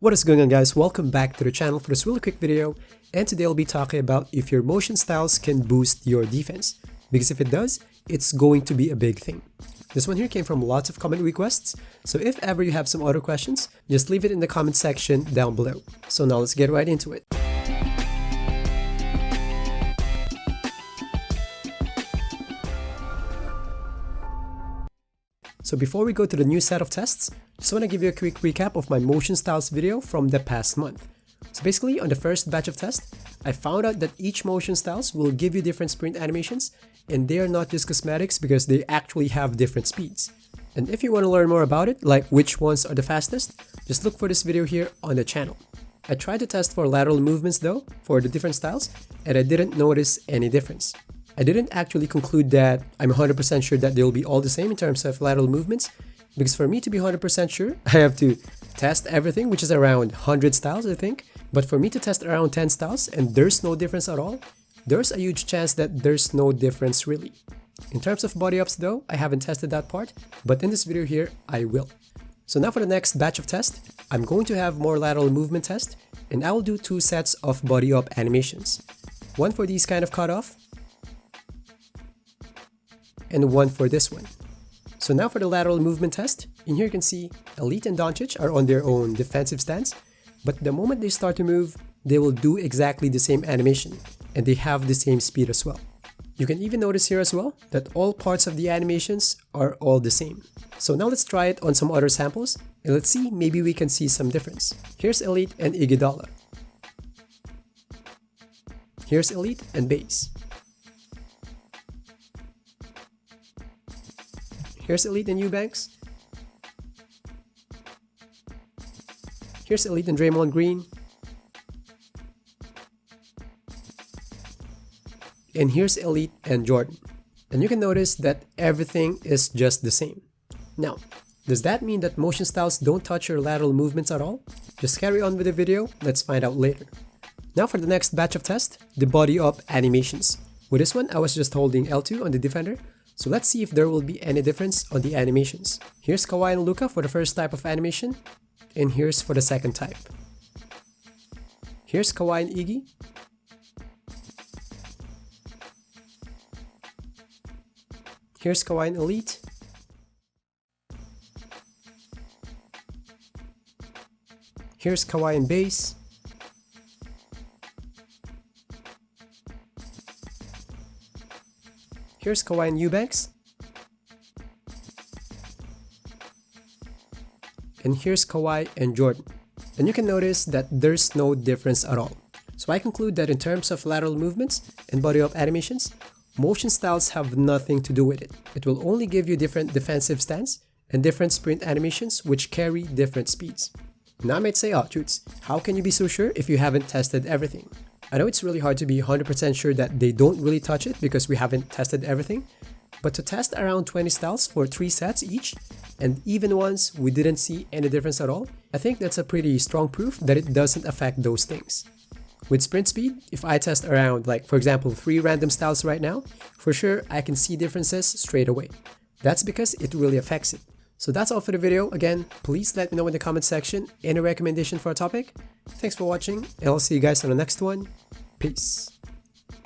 What is going on, guys? Welcome back to the channel for this really quick video, and today I'll be talking about if your motion styles can boost your defense, because if it does, it's going to be a big thing. This one here came from lots of comment requests, so if ever you have some other questions, just leave it in the comment section down below. So now let's get right into it. So before we go to the new set of tests, just want to give you a quick recap of my motion styles video from the past month. So basically, on the first batch of tests, I found out that each motion styles will give you different sprint animations, and they are not just cosmetics because they actually have different speeds. And if you want to learn more about it, like which ones are the fastest, just look for this video here on the channel. I tried to test for lateral movements though, for the different styles, and I didn't notice any difference. I didn't actually conclude that I'm 100% sure that they'll be all the same in terms of lateral movements, because for me to be 100% sure, I have to test everything, which is around 100 styles, I think. But for me to test around 10 styles and there's no difference at all, there's a huge chance that there's no difference really. In terms of body ups though, I haven't tested that part, but in this video here, I will. So now for the next batch of tests, I'm going to have more lateral movement test, and I will do 2 sets of body up animations. One for these kind of cutoff, and one for this one. So now for the lateral movement test, in here you can see Elite and Downbeat are on their own defensive stance, but the moment they start to move, they will do exactly the same animation, and they have the same speed as well. You can even notice here as well that all parts of the animations are all the same. So now let's try it on some other samples, and let's see, maybe we can see some difference. Here's Elite and Iguodala. Here's Elite and Base. Here's Elite and Eubanks. Here's Elite and Draymond Green. And here's Elite and Jordan. And you can notice that everything is just the same. Now, does that mean that motion styles don't touch your lateral movements at all? Just carry on with the video, let's find out later. Now for the next batch of tests, the body up animations. With this one, I was just holding L2 on the defender, so let's see if there will be any difference on the animations. Here's Kawhi and Luka for the first type of animation, and here's for the second type. Here's Kawhi and Iggy. Here's Kawhi and Elite. Here's Kawhi and Base. Here's Kawhi and Eubanks. And here's Kawhi and Jordan. And you can notice that there's no difference at all. So I conclude that in terms of lateral movements and body up animations, motion styles have nothing to do with it. It will only give you different defensive stance and different sprint animations which carry different speeds. Now I might say, oh Toots, how can you be so sure if you haven't tested everything? I know it's really hard to be 100% sure that they don't really touch it because we haven't tested everything, but to test around 20 styles for 3 sets each, and even once we didn't see any difference at all, I think that's a pretty strong proof that it doesn't affect those things. With sprint speed, if I test around, like for example 3 random styles right now, for sure I can see differences straight away. That's because it really affects it. So that's all for the video. Again, please let me know in the comment section any recommendation for a topic. Thanks for watching, and I'll see you guys on the next one. Peace.